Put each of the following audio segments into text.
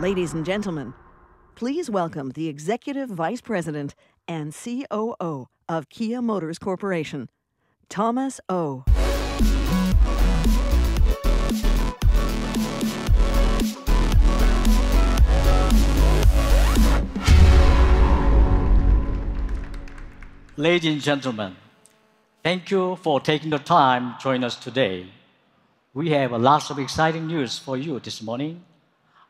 Ladies and gentlemen, please welcome the Executive Vice President and COO of Kia Motors Corporation, Thomas Oh. Ladies and gentlemen, thank you for taking the time to join us today. We have lots of exciting news for you this morning,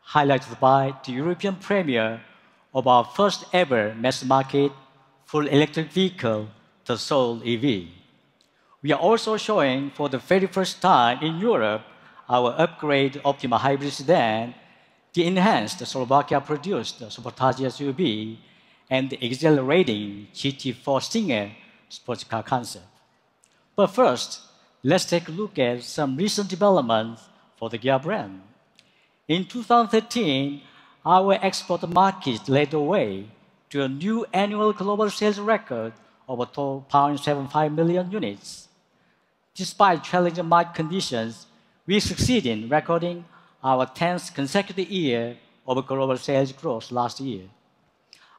highlighted by the European premiere of our first ever mass-market full electric vehicle, the Soul EV. We are also showing for the very first time in Europe our upgrade Optima hybrid sedan, the enhanced Slovakia-produced Sportage SUV, and the exhilarating GT4 Stinger sports car concept. But first, let's take a look at some recent developments for the Kia brand. In 2013, our export market led the way to a new annual global sales record of 12.75 million units. Despite challenging market conditions, we succeeded in recording our 10th consecutive year of global sales growth last year.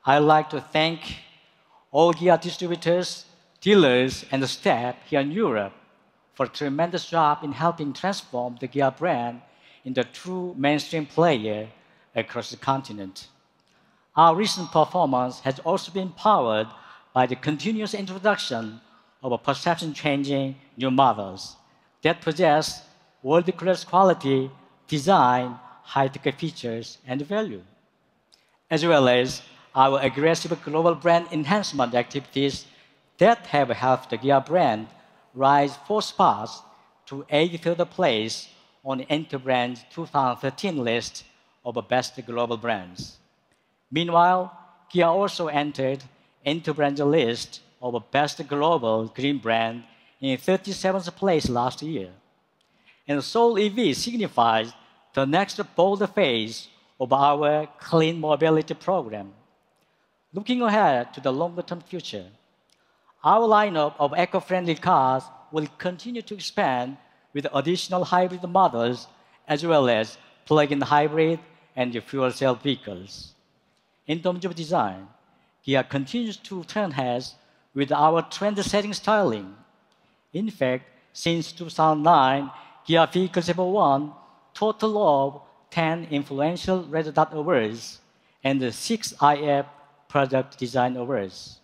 I'd like to thank all Kia distributors, dealers, and the staff here in Europe for a tremendous job in helping transform the Kia brand into a true mainstream player across the continent. Our recent performance has also been powered by the continuous introduction of perception-changing new models that possess world-class quality, design, high-tech features, and value, as well as our aggressive global brand enhancement activities that have helped the Kia brand rise 4 spots to 83rd place on the Interbrand's 2013 list of best global brands. Meanwhile, Kia also entered Interbrand's list of best global green brand in 37th place last year. And Soul EV signifies the next bold phase of our clean mobility program. Looking ahead to the longer-term future, our lineup of eco-friendly cars will continue to expand with additional hybrid models, as well as plug-in hybrid and fuel cell vehicles. In terms of design, Kia continues to turn heads with our trend-setting styling. In fact, since 2009, Kia vehicles have won a total of 10 influential Red Dot Awards and 6 IF Product Design Awards.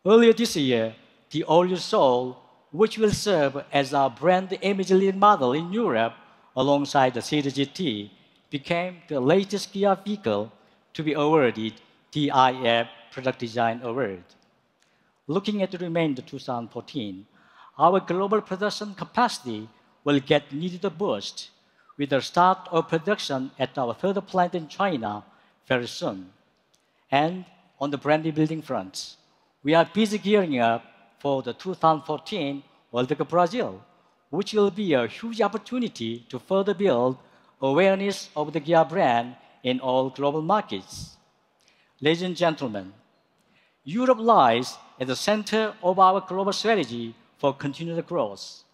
Earlier this year, the all-new Soul, which will serve as our brand image lead model in Europe alongside the Series GT, became the latest Kia vehicle to be awarded the IF Product Design Award. Looking at the remainder of 2014, our global production capacity will get needed a boost with the start of production at our third plant in China very soon. And on the brand building front, we are busy gearing up for the 2014 World Cup Brazil, which will be a huge opportunity to further build awareness of the Kia brand in all global markets. Ladies and gentlemen, Europe lies at the center of our global strategy for continued growth,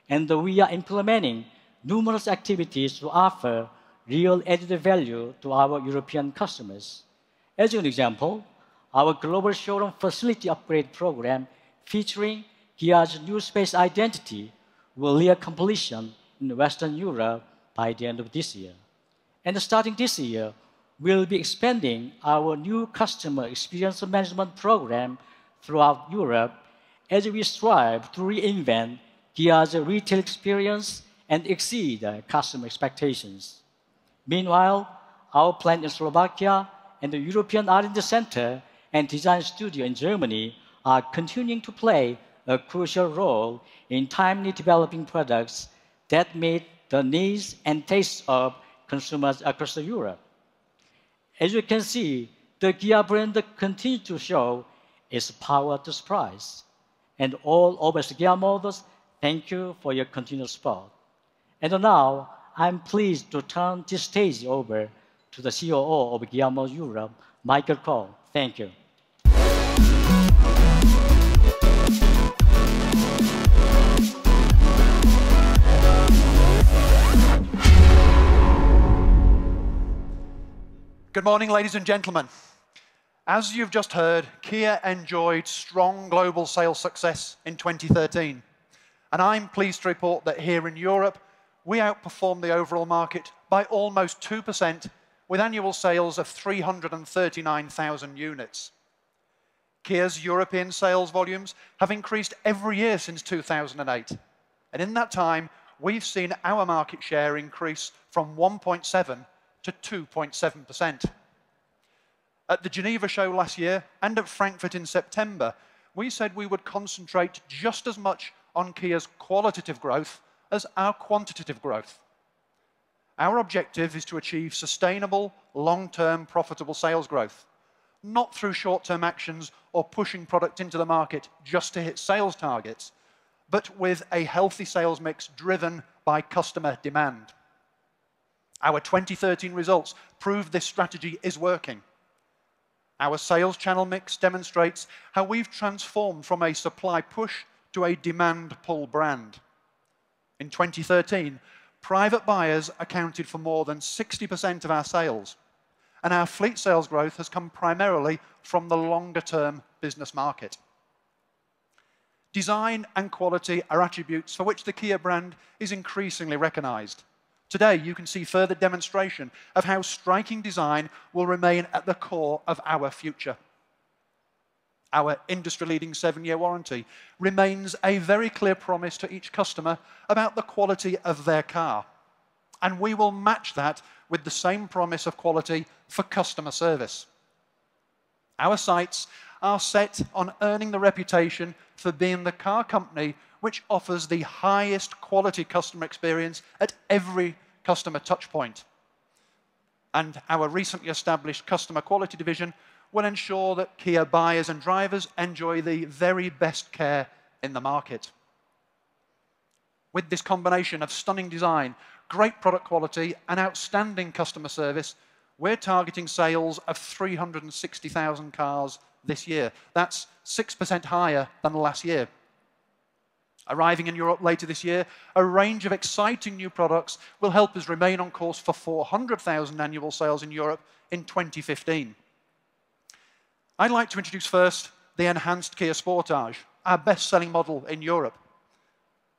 and we are implementing numerous activities to offer real added value to our European customers. As an example, our global showroom facility upgrade program featuring Kia's new space identity will near completion in Western Europe by the end of this year. And starting this year, we'll be expanding our new customer experience management program throughout Europe as we strive to reinvent Kia's retail experience and exceed customer expectations. Meanwhile, our plant in Slovakia and the European R&D Center and Design Studio in Germany are continuing to play a crucial role in timely developing products that meet the needs and tastes of consumers across Europe. As you can see, the Kia brand continues to show its power to surprise. And all of us Kia Motors, thank you for your continued support. And now, I'm pleased to turn this stage over to the COO of Kia Motors Europe, Michael Cole. Thank you. Good morning, ladies and gentlemen. As you've just heard, Kia enjoyed strong global sales success in 2013. And I'm pleased to report that here in Europe, we outperformed the overall market by almost 2%, with annual sales of 339,000 units. Kia's European sales volumes have increased every year since 2008. And in that time, we've seen our market share increase from 1.7 to 2.7%. At the Geneva show last year and at Frankfurt in September, we said we would concentrate just as much on Kia's qualitative growth as our quantitative growth. Our objective is to achieve sustainable, long-term, profitable sales growth, not through short-term actions or pushing product into the market just to hit sales targets, but with a healthy sales mix driven by customer demand. Our 2013 results prove this strategy is working. Our sales channel mix demonstrates how we've transformed from a supply push to a demand pull brand. In 2013, private buyers accounted for more than 60% of our sales, and our fleet sales growth has come primarily from the longer-term business market. Design and quality are attributes for which the Kia brand is increasingly recognized. Today, you can see further demonstration of how striking design will remain at the core of our future. Our industry-leading 7-year warranty remains a very clear promise to each customer about the quality of their car. And we will match that with the same promise of quality for customer service. Our sights are set on earning the reputation for being the car company which offers the highest quality customer experience at every customer touchpoint. And our recently established customer quality division will ensure that Kia buyers and drivers enjoy the very best care in the market. With this combination of stunning design, great product quality, and outstanding customer service, we're targeting sales of 360,000 cars this year. That's 6% higher than last year. Arriving in Europe later this year, a range of exciting new products will help us remain on course for 400,000 annual sales in Europe in 2015. I'd like to introduce first the enhanced Kia Sportage, our best-selling model in Europe.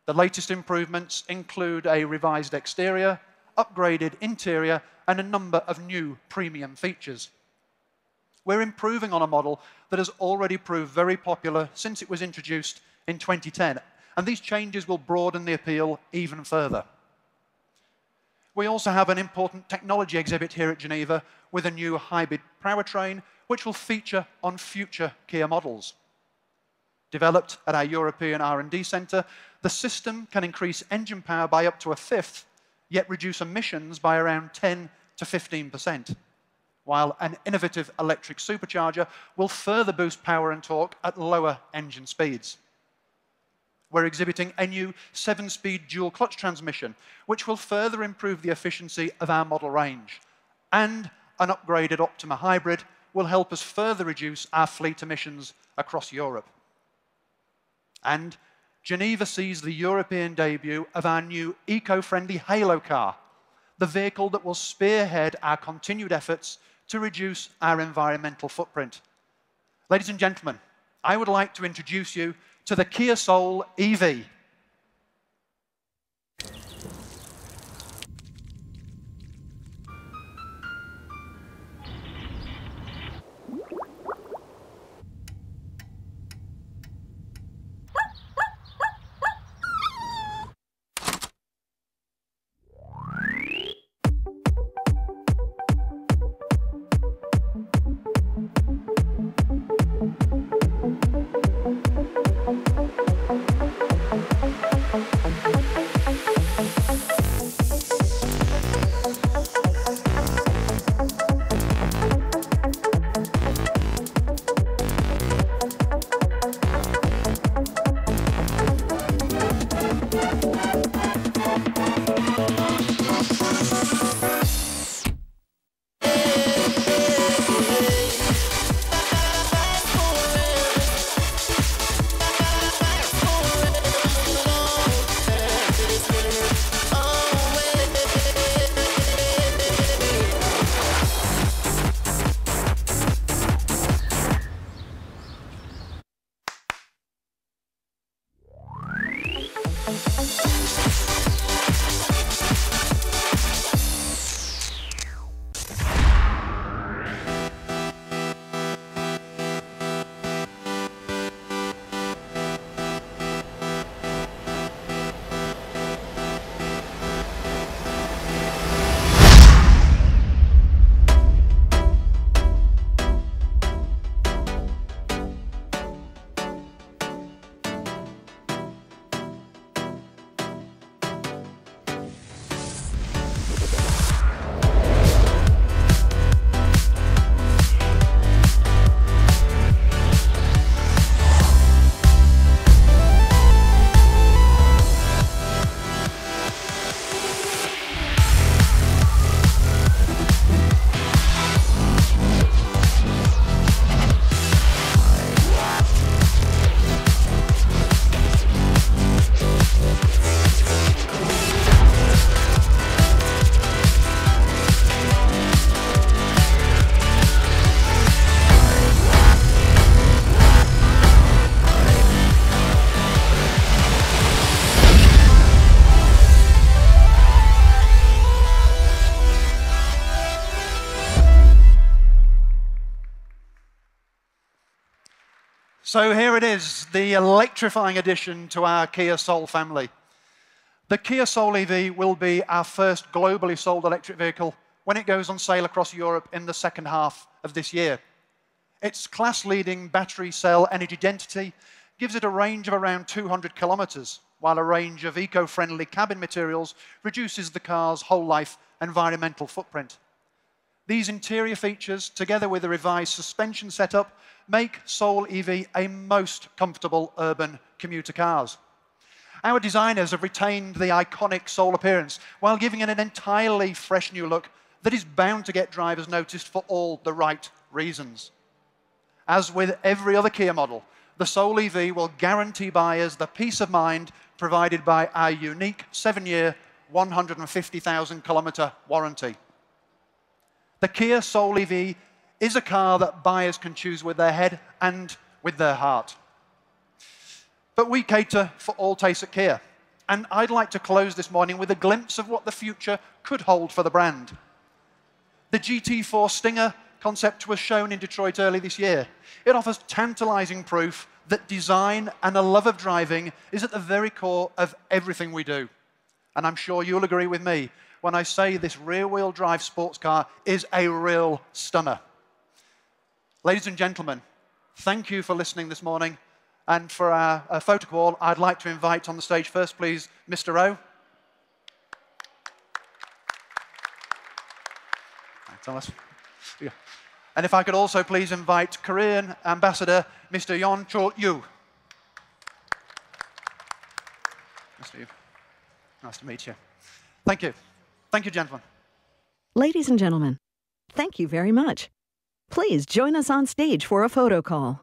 The latest improvements include a revised exterior, upgraded interior, and a number of new premium features. We're improving on a model that has already proved very popular since it was introduced in 2010, and these changes will broaden the appeal even further. We also have an important technology exhibit here at Geneva with a new hybrid powertrain, which will feature on future Kia models. Developed at our European R&D Centre, the system can increase engine power by up to a fifth, yet reduce emissions by around 10 to 15%, while an innovative electric supercharger will further boost power and torque at lower engine speeds. We're exhibiting a new 7-speed dual-clutch transmission, which will further improve the efficiency of our model range. And an upgraded Optima hybrid will help us further reduce our fleet emissions across Europe. And Geneva sees the European debut of our new eco-friendly Halo car, the vehicle that will spearhead our continued efforts to reduce our environmental footprint. Ladies and gentlemen, I would like to introduce you to the Kia Soul EV. So here it is, the electrifying addition to our Kia Soul family. The Kia Soul EV will be our first globally sold electric vehicle when it goes on sale across Europe in the second half of this year. Its class-leading battery cell energy density gives it a range of around 200 kilometers, while a range of eco-friendly cabin materials reduces the car's whole life environmental footprint. These interior features, together with a revised suspension setup, make Soul EV a most comfortable urban commuter cars. Our designers have retained the iconic Soul appearance while giving it an entirely fresh new look that is bound to get drivers noticed for all the right reasons. As with every other Kia model, the Soul EV will guarantee buyers the peace of mind provided by our unique 7-year, 150,000-kilometer warranty. The Kia Soul EV is a car that buyers can choose with their head and with their heart. But we cater for all tastes at Kia, and I'd like to close this morning with a glimpse of what the future could hold for the brand. The GT4 Stinger concept was shown in Detroit early this year. It offers tantalizing proof that design and a love of driving is at the very core of everything we do. And I'm sure you'll agree with me when I say this rear-wheel drive sports car is a real stunner. Ladies and gentlemen, thank you for listening this morning. And for our photo call, I'd like to invite on the stage first, please, Mr. O. Thomas. And if I could also please invite Korean Ambassador, Mr. Yeon Chol-yu. Nice to meet you. Thank you. Thank you, gentlemen. Ladies and gentlemen, thank you very much. Please join us on stage for a photo call.